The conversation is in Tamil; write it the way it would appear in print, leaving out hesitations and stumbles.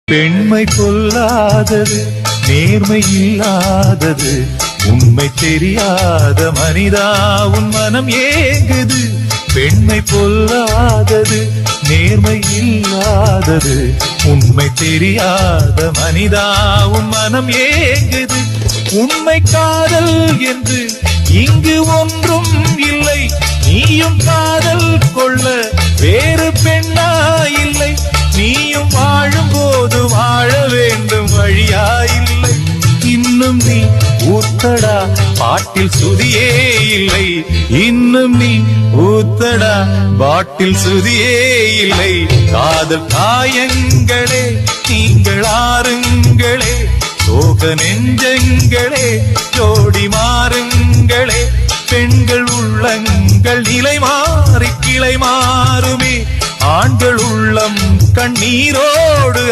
பெண்மை பொல்லாதது, நேர்மை இல்லாதது, உண்மை தெரியாத மனிதா உன் மனம் ஏங்குது. பெண்மை பொல்லாதது, நேர்மை இல்லாதது, உண்மை தெரியாத மனிதா உன் மனம் ஏங்குது. உண்மை காதல் என்று இங்கு ஒன்றும் இல்லை. நீயும் காதல் கொள்ள வேறு பெண்ணா இல்லை. நீயும் வாழும் போது வாழ வேண்டும், வழியா இல்லை. இன்னும் நீ ஊத்தடா பாட்டில் சுதியே இல்லை. இன்னும் நீ ஊத்தடா பாட்டில் சுதியே இல்லை. காதல் காயங்களே நீங்கள் ஆறுங்களே, சோக நெஞ்சங்களே ஜோடி மாறுங்களே. பெண்கள் உள்ளங்கள் நிலை மாறி கிளை மாறுமே, ஆண்கள் உள்ளம் கண்ணீரோடு